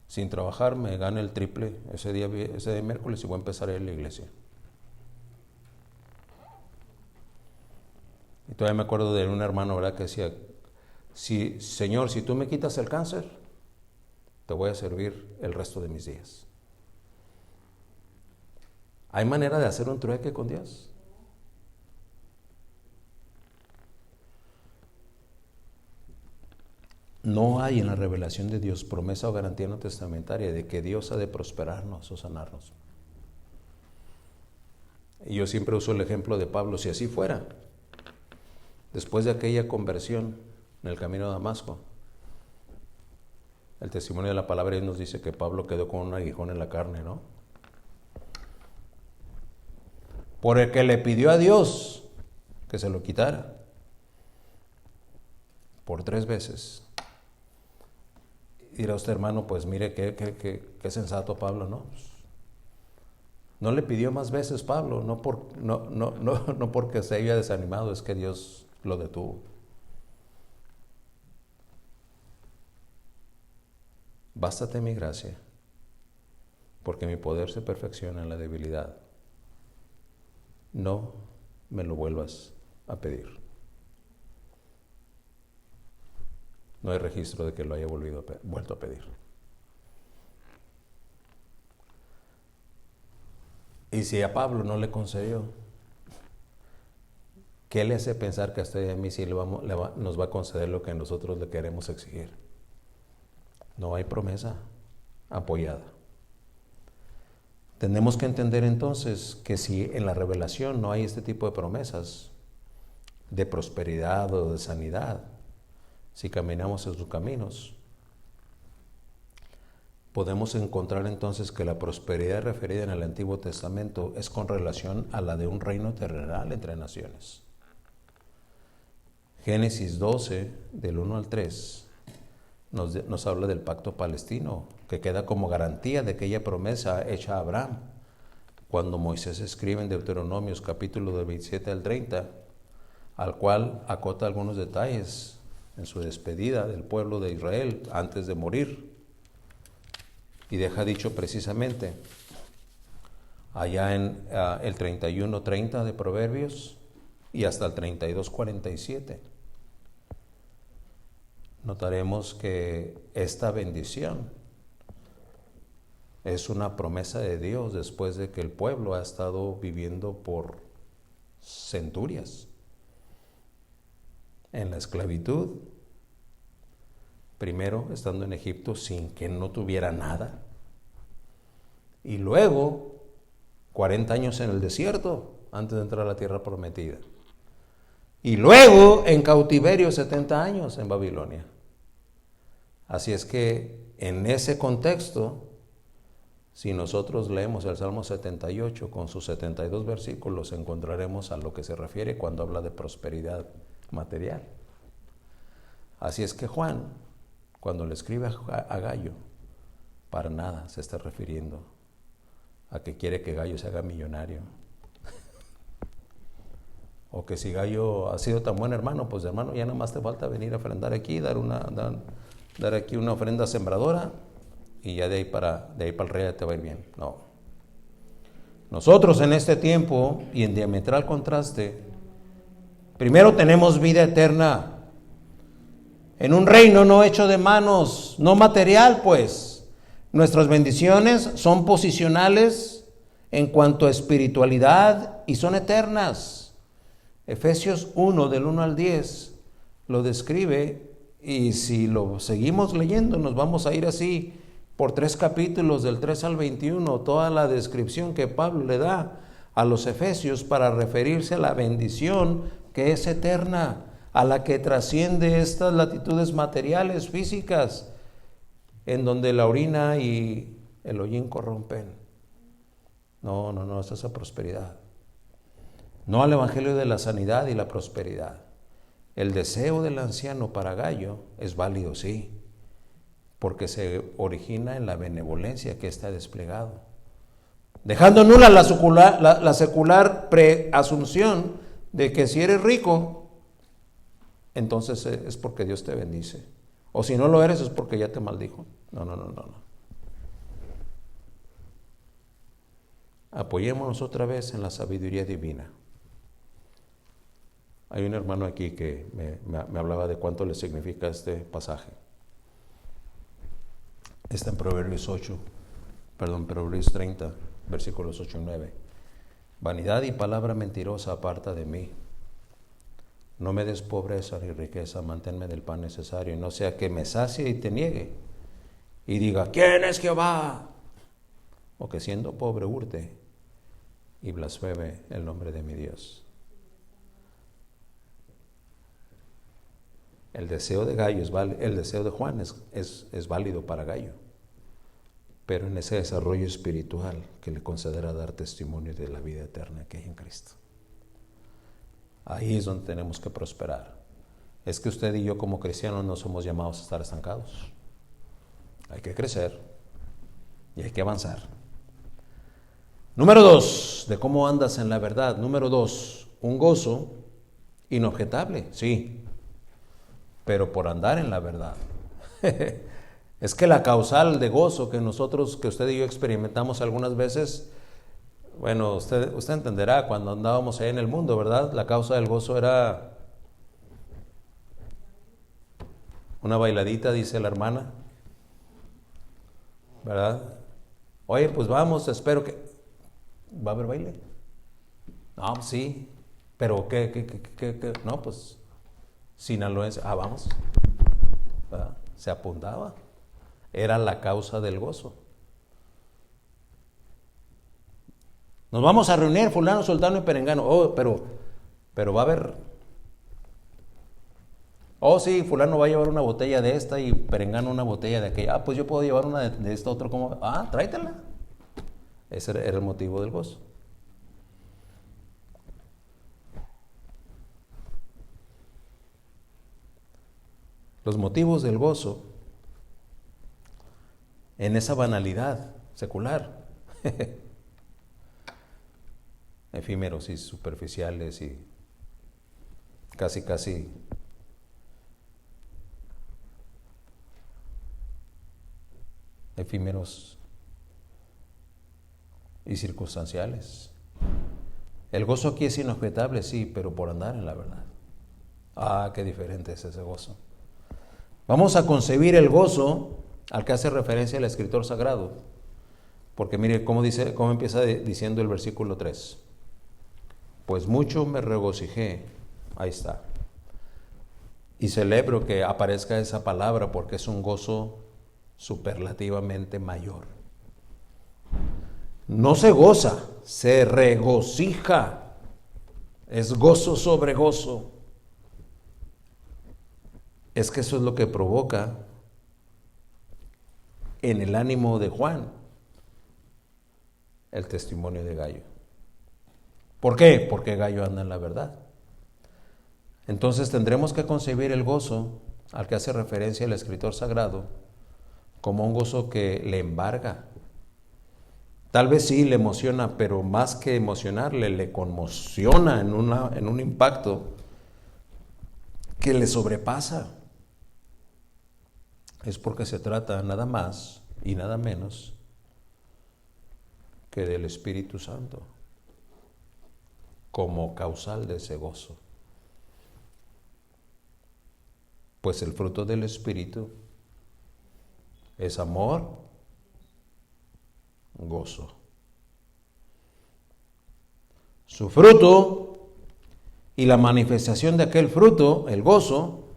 Speaker 1: sin trabajar me gane el triple ese día miércoles y voy a empezar a ir a la iglesia. Y todavía me acuerdo de un hermano, ¿verdad?, que decía, Señor, si tú me quitas el cáncer, te voy a servir el resto de mis días. ¿Hay manera de hacer un trueque con Dios? No hay en la revelación de Dios promesa o garantía no testamentaria de que Dios ha de prosperarnos o sanarnos. Y yo siempre uso el ejemplo de Pablo. Si así fuera, después de aquella conversión en el camino a Damasco, el testimonio de la palabra de Dios nos dice que Pablo quedó con un aguijón en la carne, ¿no? Por el que le pidió a Dios que se lo quitara. Por 3 veces. Dirá usted, hermano, pues mire qué sensato Pablo, ¿no? No le pidió más veces Pablo, no porque se haya desanimado, es que Dios lo detuvo. Bástate mi gracia, porque mi poder se perfecciona en la debilidad. No me lo vuelvas a pedir. No hay registro de que lo haya vuelto a pedir. Y si a Pablo no le concedió, ¿qué le hace pensar que a usted y a mí sí nos va a conceder lo que nosotros le queremos exigir? No hay promesa apoyada. Tenemos que entender entonces que si en la revelación no hay este tipo de promesas de prosperidad o de sanidad, si caminamos en sus caminos, podemos encontrar entonces que la prosperidad referida en el Antiguo Testamento es con relación a la de un reino terrenal entre naciones. Génesis 12, del 1 al 3, nos habla del pacto palestino, que queda como garantía de aquella promesa hecha a Abraham. Cuando Moisés escribe en Deuteronomios capítulo del 27 al 30, al cual acota algunos detalles en su despedida del pueblo de Israel antes de morir. Y deja dicho precisamente, allá en el 31:30 de Proverbios y hasta el 32:47, notaremos que esta bendición es una promesa de Dios después de que el pueblo ha estado viviendo por centurias en la esclavitud, primero estando en Egipto sin que no tuviera nada, y luego 40 años en el desierto antes de entrar a la tierra prometida, y luego en cautiverio 70 años en Babilonia. Así es que en ese contexto, si nosotros leemos el Salmo 78 con sus 72 versículos, encontraremos a lo que se refiere cuando habla de prosperidad material. Así es que Juan, cuando le escribe a Gallo, para nada se está refiriendo a que quiere que Gallo se haga millonario. O que si Gallo ha sido tan buen hermano, pues hermano, ya nada más te falta venir a ofrendar aquí, dar aquí una ofrenda sembradora, y ya de ahí para el rey te va a ir bien. No. Nosotros en este tiempo, y en diametral contraste, primero tenemos vida eterna en un reino no hecho de manos, no material, pues. Nuestras bendiciones son posicionales en cuanto a espiritualidad y son eternas. Efesios 1, del 1 al 10, lo describe, y si lo seguimos leyendo, nos vamos a ir así por 3 capítulos, del 3 al 21, toda la descripción que Pablo le da a los efesios para referirse a la bendición que es eterna, a la que trasciende estas latitudes materiales, físicas, en donde la orina y el hollín corrompen. No, es esa prosperidad. No al evangelio de la sanidad y la prosperidad. El deseo del anciano para Gayo es válido, sí, porque se origina en la benevolencia que está desplegado, dejando nula la secular preasunción de que si eres rico, entonces es porque Dios te bendice, o si no lo eres es porque ya te maldijo. No. Apoyémonos otra vez en la sabiduría divina. Hay un hermano aquí que me hablaba de cuánto le significa este pasaje. Está en Proverbios 30, versículos 8 y 9. Vanidad y palabra mentirosa aparta de mí. No me des pobreza ni riqueza, manténme del pan necesario, y no sea que me sacie y te niegue, y diga, ¿quién es Jehová? O que siendo pobre hurte y blasfeme el nombre de mi Dios. El deseo de Gayo el deseo de Juan es válido para Gayo, pero en ese desarrollo espiritual que le concederá dar testimonio de la vida eterna que hay en Cristo. Ahí es donde tenemos que prosperar. Es que usted y yo como cristianos no somos llamados a estar estancados. Hay que crecer y hay que avanzar. Número 2, de cómo andas en la verdad. Número 2, un gozo inobjetable, sí, pero por andar en la verdad. Es que la causal de gozo que usted y yo experimentamos algunas veces, bueno, usted entenderá cuando andábamos ahí en el mundo, ¿verdad? La causa del gozo era una bailadita, dice la hermana, ¿verdad? Oye, pues vamos, espero que... ¿Va a haber baile? No, sí, pero ¿qué? No, pues, sinaloense, vamos, ¿verdad? Se apuntaba, era la causa del gozo. Nos vamos a reunir, fulano, sultano y perengano. Pero va a haber... sí, fulano va a llevar una botella de esta y perengano una botella de aquella. Pues yo puedo llevar una de esta, otro, ¿cómo? Tráetela. Ese era el motivo del gozo. Los motivos del gozo en esa banalidad secular, efímeros y superficiales y casi efímeros y circunstanciales. El gozo aquí es inobjetable, sí, pero por andar en la verdad. Qué diferente es ese gozo. Vamos a concebir el gozo al que hace referencia el escritor sagrado, porque mire cómo empieza diciendo el versículo 3. Pues mucho me regocijé, ahí está, y celebro que aparezca esa palabra porque es un gozo superlativamente mayor. No se goza, se regocija, es gozo sobre gozo. Es que eso es lo que provoca en el ánimo de Juan el testimonio de Gayo. ¿Por qué? Porque Gayo anda en la verdad. Entonces tendremos que concebir el gozo al que hace referencia el escritor sagrado como un gozo que le embarga. Tal vez sí le emociona, pero más que emocionarle, le conmociona en un impacto que le sobrepasa. Es porque se trata nada más y nada menos que del Espíritu Santo como causal de ese gozo. Pues el fruto del Espíritu es amor, gozo. Su fruto Y la manifestación de aquel fruto, el gozo,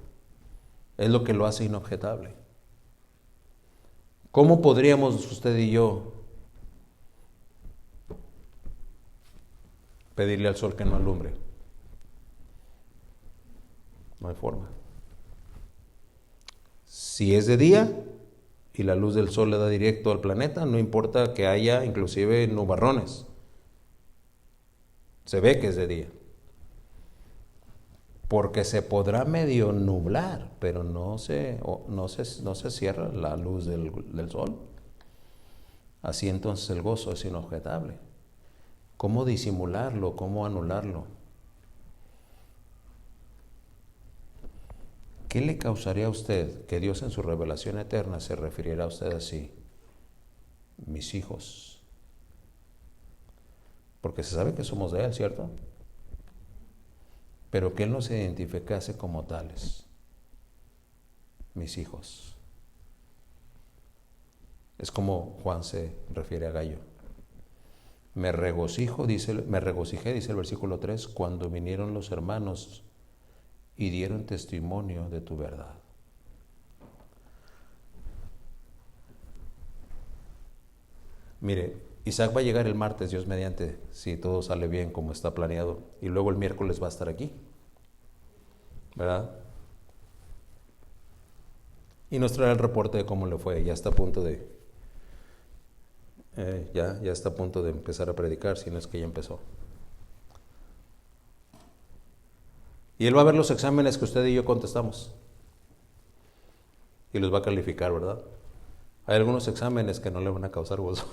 Speaker 1: es lo que lo hace inobjetable. ¿Cómo podríamos usted y yo pedirle al sol que no alumbre? No hay forma. Si es de día y la luz del sol le da directo al planeta, no importa que haya inclusive nubarrones. Se ve que es de día. Porque se podrá medio nublar, pero no se cierra la luz del sol. Así entonces el gozo es inobjetable. ¿Cómo disimularlo? ¿Cómo anularlo? ¿Qué le causaría a usted que Dios en su revelación eterna se refiriera a usted así? Mis hijos. Porque se sabe que somos de Él, ¿cierto? Pero que Él nos identificase como tales. Mis hijos. Es como Juan se refiere a Gallo. Me regocijé, dice el versículo 3, cuando vinieron los hermanos y dieron testimonio de tu verdad. Mire, Isaac va a llegar el martes, Dios mediante, si todo sale bien como está planeado, y luego el miércoles va a estar aquí, ¿verdad? Y nos traerá el reporte de cómo le fue. Ya está a punto de ya está a punto de empezar a predicar, si no es que ya empezó. Y él va a ver los exámenes que usted y yo contestamos. Y los va a calificar, ¿verdad? Hay algunos exámenes que no le van a causar gozo.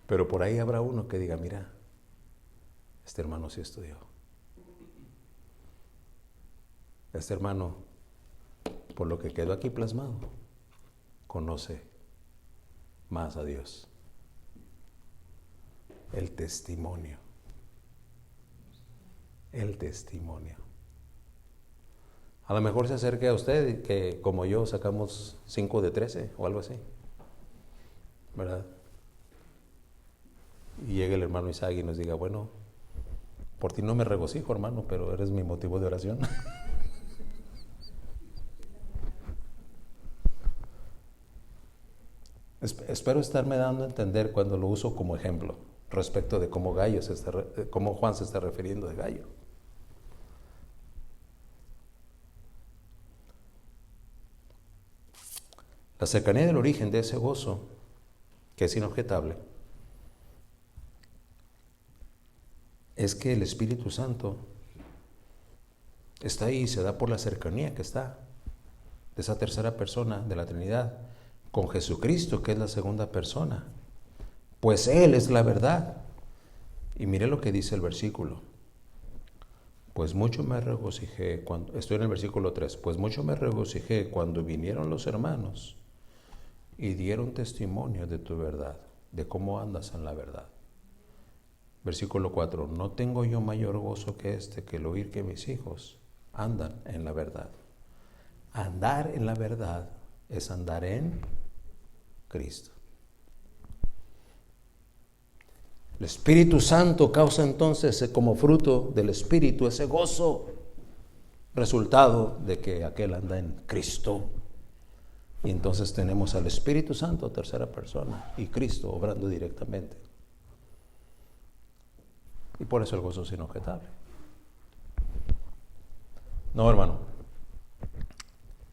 Speaker 1: Pero por ahí habrá uno que diga, mira, este hermano sí estudió. Este hermano, por lo que quedó aquí plasmado, conoce más a Dios. El testimonio. El testimonio. A lo mejor se acerque a usted que como yo sacamos 5 de 13 o algo así, ¿verdad? Y llegue el hermano Isaac y nos diga, bueno, por ti no me regocijo, hermano, pero eres mi motivo de oración. Espero estarme dando a entender cuando lo uso como ejemplo respecto de cómo Juan se está refiriendo de Gallo. La cercanía del origen de ese gozo, que es inobjetable, es que el Espíritu Santo está ahí y se da por la cercanía que está de esa tercera persona de la Trinidad con Jesucristo, que es la segunda persona, pues Él es la verdad. Y mire lo que dice el versículo. Pues mucho me regocijé cuando, estoy en el versículo 3, pues mucho me regocijé cuando vinieron los hermanos y dieron testimonio de tu verdad, de cómo andas en la verdad. Versículo 4, no tengo yo mayor gozo que que el oír que mis hijos andan en la verdad. Andar en la verdad es andar en Cristo. El Espíritu Santo causa entonces como fruto del Espíritu ese gozo, resultado de que aquel anda en Cristo. Y entonces tenemos al Espíritu Santo, tercera persona, y Cristo obrando directamente. Y por eso el gozo es inobjetable. No, hermano.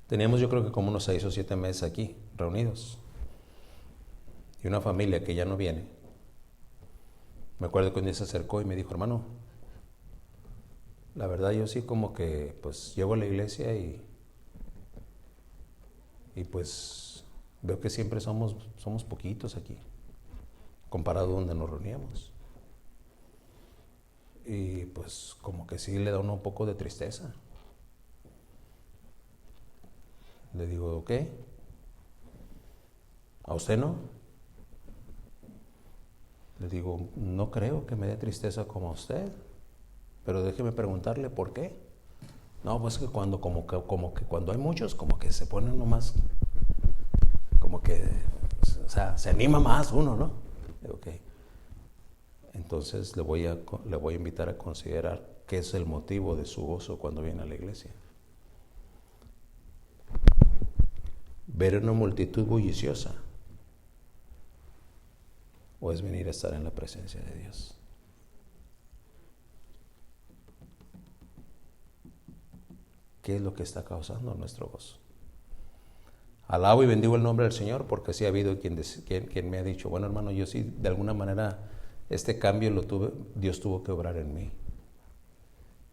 Speaker 1: Teníamos yo creo que como unos 6 o 7 meses aquí, reunidos. Y una familia que ya no viene. Me acuerdo que un día se acercó y me dijo, hermano, la verdad yo sí como que pues llego a la iglesia y pues veo que siempre somos poquitos aquí, comparado a donde nos reuníamos. Y pues como que sí le da uno un poco de tristeza. Le digo, ¿qué? ¿A usted no? Le digo, no creo que me dé tristeza como a usted, pero déjeme preguntarle por qué. No, pues que cuando cuando hay muchos, como que se ponen nomás, como que, o sea, se anima más uno, ¿no? Digo, ok. entonces le voy a invitar a considerar qué es el motivo de su gozo cuando viene a la iglesia. ¿Ver una multitud bulliciosa? ¿O es venir a estar en la presencia de Dios? ¿Qué es lo que está causando nuestro gozo? Alabo y bendigo el nombre del Señor, porque sí ha habido quien me ha dicho, bueno, hermano, yo sí, de alguna manera, este cambio Dios tuvo que obrar en mí,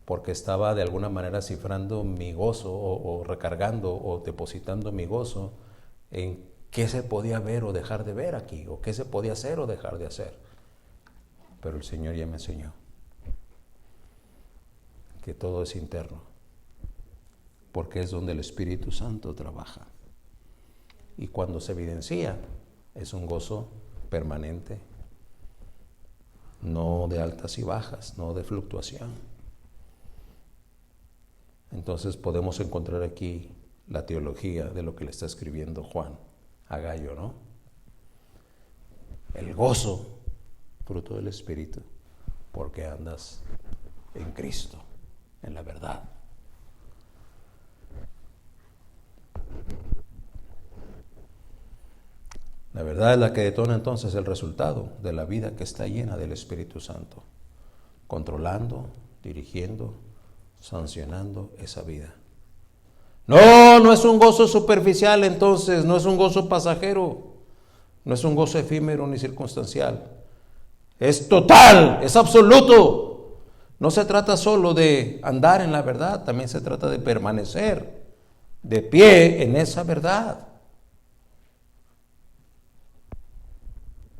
Speaker 1: porque estaba de alguna manera cifrando mi gozo o recargando o depositando mi gozo en qué se podía ver o dejar de ver aquí, o qué se podía hacer o dejar de hacer. Pero el Señor ya me enseñó que todo es interno, porque es donde el Espíritu Santo trabaja. Y cuando se evidencia, es un gozo permanente, no de altas y bajas, no de fluctuación. Entonces podemos encontrar aquí la teología de lo que le está escribiendo Juan a Gallo, ¿no? El gozo, fruto del Espíritu, porque andas en Cristo, en la verdad. La verdad es la que detona entonces el resultado de la vida que está llena del Espíritu Santo, controlando, dirigiendo, sancionando esa vida. No es un gozo superficial entonces, no es un gozo pasajero, no es un gozo efímero ni circunstancial. Es total, es absoluto. No se trata solo de andar en la verdad, también se trata de permanecer de pie en esa verdad.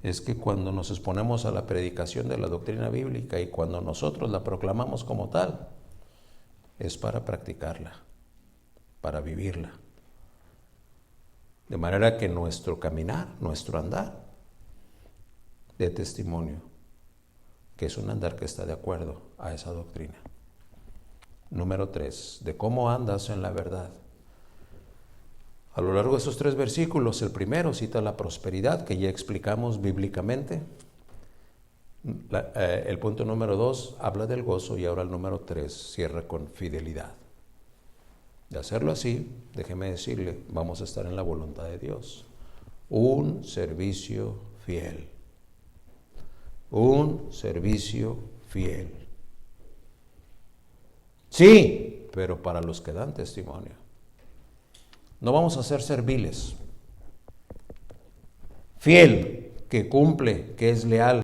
Speaker 1: Es que cuando nos exponemos a la predicación de la doctrina bíblica y cuando nosotros la proclamamos como tal, es para practicarla, para vivirla. De manera que nuestro caminar, nuestro andar, dé testimonio que es un andar que está de acuerdo a esa doctrina. Número 3, de cómo andas en la verdad. A lo largo de esos 3 versículos, el primero cita la prosperidad, que ya explicamos bíblicamente. El punto número 2 habla del gozo y ahora el número 3 cierra con fidelidad. De hacerlo así, déjeme decirle, vamos a estar en la voluntad de Dios. Un servicio fiel. Un servicio fiel. Sí, pero para los que dan testimonio. No vamos a ser serviles. Fiel, que cumple, que es leal,